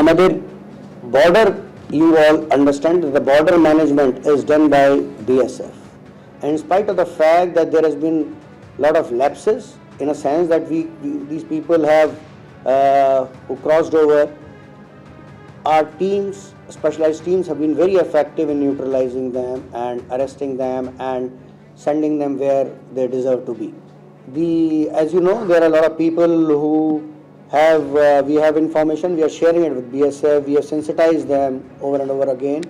আমাদের border, you all understand that the border management is done by BSF. And in spite of the fact that there has been a lot of lapses, in a sense that these people have who crossed over, our teams, specialized teams, have been very effective in neutralizing them and arresting them and sending them where they deserve to be. As you know, there are a lot of people who have, we have information, we are sharing it with BSF, we have sensitized them over and over again,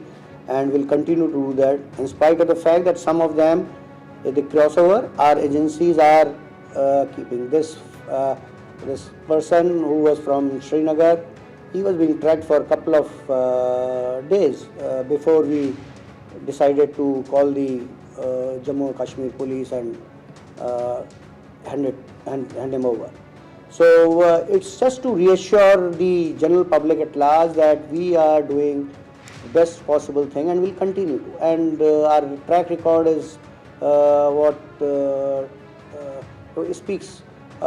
and will continue to do that. In spite of the fact that some of them, if they cross over, our agencies are keeping this person who was from Srinagar. He was being tracked for a couple of days before we decided to call the Jammu and Kashmir police and hand him over. So it's just to reassure the general public at large that we are doing the best possible thing and will continue to. And our track record is what speaks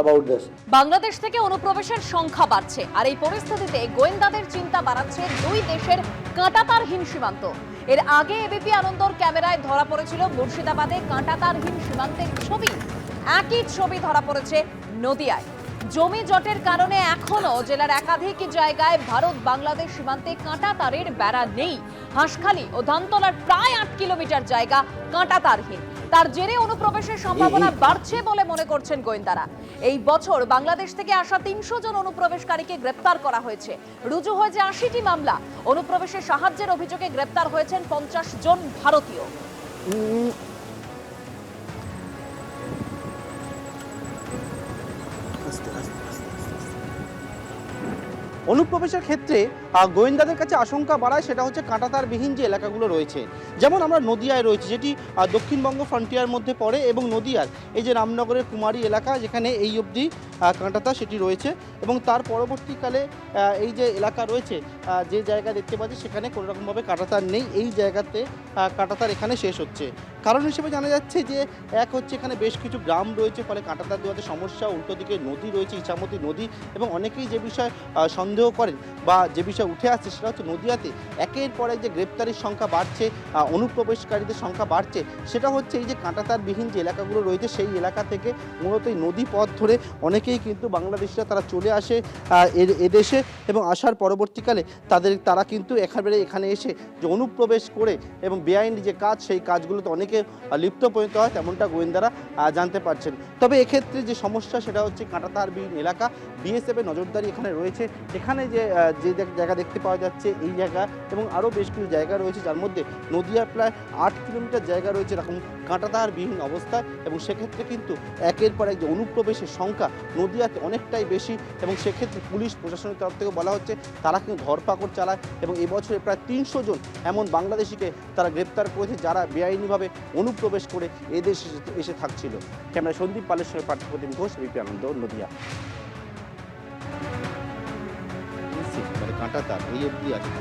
about this. Bangladesh থেকে অনুপ্রবেশের সংখ্যা বাড়ছে আর এই পরিস্থিতিতে গোয়েন্দাদের চিন্তা বাড়াচ্ছে দুই দেশের কাঁটাতারহীন সীমান্ত। এর আগে এবিপি আনন্দর ক্যামেরায় ধরা পড়েছিল মুর্শিদাবাদে কাঁটাতারহীন সীমান্তের ছবি। একই ছবি ধরা পড়েছে নদিয়ায়। জমি জটের কারণে এখনো জেলার একাধিক জায়গায় ভারত বাংলাদেশ সীমান্তে কাঁটাতারের বেড়া নেই। হাঁসখালি ও ধানতলার প্রায় 8 কিলোমিটার জায়গা কাঁটাতারহীন। তার জেরে অনুপ্রবেশের সম্ভাবনা বাড়ছে বলে মনে করছেন গোয়েন্দারা। এই বছর বাংলাদেশ থেকে আসা 300 জন অনুপ্রবেশকারীকে গ্রেপ্তার করা হয়েছে। রুজু হয়েছে 80টি মামলা। অনুপ্রবেশের সাহায্যের অভিযোগে গ্রেপ্তার হয়েছেন 50 জন ভারতীয়। অনুপ্রবেশের ক্ষেত্রে গোয়েন্দাদের কাছে আশঙ্কা বাড়ায় সেটা হচ্ছে কাঁটাতারবিহীন যে এলাকাগুলো রয়েছে। যেমন আমরা নদিয়ায় রয়েছে, যেটি দক্ষিণবঙ্গ ফ্রন্টিয়ার মধ্যে পড়ে, এবং নদিয়ার এই যে রামনগরের কুমারী এলাকা যেখানে এই অবধি কাঁটাতার সেটি রয়েছে, এবং তার পরবর্তীকালে এই যে এলাকা রয়েছে, যে জায়গা দেখতে পাচ্ছি সেখানে কোনো রকমভাবে কাঁটাতার নেই। এই জায়গাতে কাঁটাতার এখানে শেষ হচ্ছে। কারণ হিসেবে জানা যাচ্ছে যে এক হচ্ছে এখানে বেশ কিছু গ্রাম রয়েছে, ফলে কাঁটাতার দেওয়াতে সমস্যা। উল্টো দিকে নদী রয়েছে, ইছামতি নদী, এবং অনেকেই যে বিষয় সন্দেহ করেন বা যে বিষয় উঠে আসছে সেটা হচ্ছে নদিয়াতে একের পর এক যে গ্রেপ্তারির সংখ্যা বাড়ছে, অনুপ্রবেশকারীদের সংখ্যা বাড়ছে, সেটা হচ্ছে এই যে কাঁটাতারবিহীন যে এলাকাগুলো রয়েছে সেই এলাকা থেকে মূলত এই নদী পথ ধরে অনেকেই কিন্তু বাংলাদেশিরা তারা চলে আসে এদেশে, এবং আসার পরবর্তীকালে তারা কিন্তু এখানে এসে যে অনুপ্রবেশ করে এবং বেআইনি যে কাজ সেই কাজগুলোতে অনেকে লিপ্ত পরিণত হয়, তেমনটা গোয়েন্দারা জানতে পারছেন। তবে এক্ষেত্রে যে সমস্যা সেটা হচ্ছে কাঁটাতারবিহীন এলাকা। বিএসএফের নজরদারি এখানে রয়েছে। এখানে যে জায়গা দেখতে পাওয়া যাচ্ছে এই জায়গা, এবং আরও বেশ কিছু জায়গা রয়েছে যার মধ্যে নদিয়ার প্রায় 8 কিলোমিটার জায়গা রয়েছে এরকম কাঁটাতারবিহীন অবস্থায়, এবং সেক্ষেত্রে কিন্তু একের পর এক যে অনুপ্রবেশের সংখ্যা নদিয়াতে অনেকটাই বেশি, এবং সেক্ষেত্রে পুলিশ প্রশাসনের তরফ থেকে বলা হচ্ছে তারা কিন্তু ধরপাকড় চালায়, এবং এবছরে প্রায় 300 জন এমন বাংলাদেশিকে তারা গ্রেপ্তার করেছে যারা বেআইনিভাবে অনুপ্রবেশ করে এদেশে এসে থাকছিল। ক্যামেরা সন্দীপ পালের সঙ্গে পার্থপ্রতিম ঘোষ, এবিপি আনন্দ, নদিয়া। কাঁটাতার এই অবধি আছে,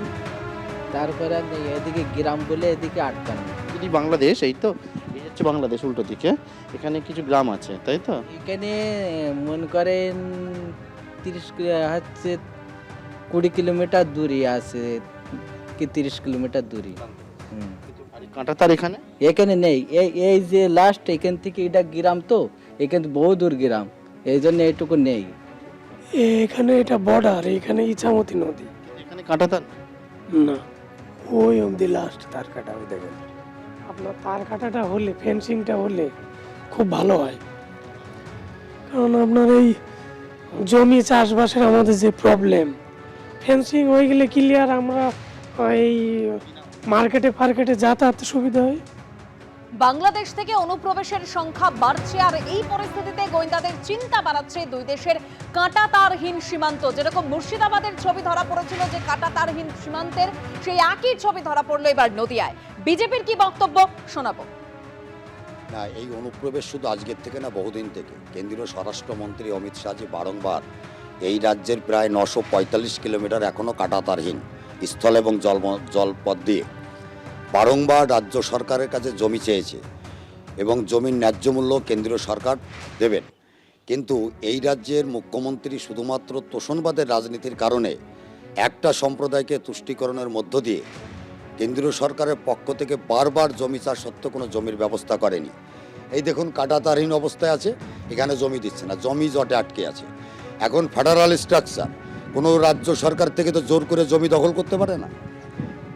তারপরে এদিকে গ্রাম বলে এদিকে আটকানো। যদি বাংলাদেশ, এই তো এই হচ্ছে বাংলাদেশ, উল্টো দিকে এখানে কিছু গ্রাম আছে, তাই তো? এখানে মনে করেন 20 কিলোমিটার দূরে আছে কি 30 কিলোমিটার দূরে। কাঁটাতার এখানে নেই। এই যে লাস্ট এখান থেকে এটা গ্রাম, তো এখানে বহু দূর গ্রাম, এই জন্য এইটুকু নেই। এখানে এটা বর্ডার, এখানে ইছামতি নদী, এখানে কাঁটাতার না ওই অবধি লাস্ট তার কাটা। ওই দেখেন আপনার তার কাটাটা হলে, ফেন্সিংটা হলে খুব ভালো হয়, কারণ আপনার এই জমি চাষবাসের আমাদের যে প্রবলেম, ফেন্সিং হয়ে গেলে ক্লিয়ার আমরা এই মার্কেটে যাতায়াতে সুবিধা হয়। বাংলাদেশ থেকে অনুপ্রবেশের সংখ্যা বাড়ছে আর এই পরিস্থিতিতে গোয়েন্দাদের চিন্তা বাড়াচ্ছে দুই দেশের কাঁটাতারহীন সীমান্ত। যেরকম মুর্শিদাবাদের ছবি ধরা পড়েছিল যে কাঁটাতারহীন সীমান্তের, সেই একই ছবি ধরা পড়লো এবার নদিয়ায়। বিজেপির কি বক্তব্য শোনাবো। না, এই অনুপ্রবেশ শুধু আজকের থেকে না, বহুদিন থেকে। কেন্দ্রীয় স্বরাষ্ট্রমন্ত্রী অমিত শাহজি বারংবার এই রাজ্যের প্রায় 945 কিলোমিটার এখনও কাঁটাতারহীন স্থল এবং জলপথ দিয়ে বারংবার রাজ্য সরকারের কাছে জমি চেয়েছে, এবং জমির ন্যায্য মূল্য কেন্দ্রীয় সরকার দেবেন। কিন্তু এই রাজ্যের মুখ্যমন্ত্রী শুধুমাত্র তোষণবাদের রাজনীতির কারণে একটা সম্প্রদায়কে তুষ্টিকরণের মধ্য দিয়ে কেন্দ্রীয় সরকারের পক্ষ থেকে বারবার জমি চাষ সত্ত্বেও কোনো জমির ব্যবস্থা করেনি। এই দেখুন কাঁটাতারহীন অবস্থায় আছে, এখানে জমি দিচ্ছে না, জমি জটে আটকে আছে। এখন ফেডারাল স্ট্রাকচার, কোনো রাজ্য সরকার থেকে তো জোর করে জমি দখল করতে পারে না।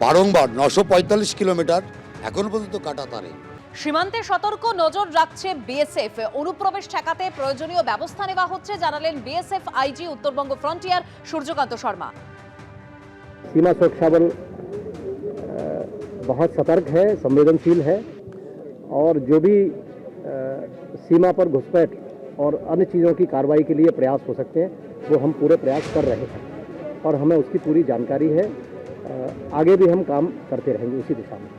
বারংবার 945 কিলোমিটার এখন পর্যন্ত কাঁটাতারহীন। সীমান্তে সতর্ক নজর রাখছে বিএসএফ। অনুপ্রবেশ ঠেকাতে প্রয়োজনীয় ব্যবস্থা নেওয়া হচ্ছে জানালেন BSF IG Uttarbanga frontier Suryakanta Sharma. Seema Suraksha Bal बहुत सतर्क है, संवेदनशील है और जो भी सीमा पर घुसपैठ और अन्य चीज़ों की कार्रवाई के लिए प्रयास हो सकते हैं वो हम पूरे प्रयास कर रहे हैं और हमें उसकी पूरी जानकारी है। आगे भी हम काम करते रहेंगे उसी दिशा में।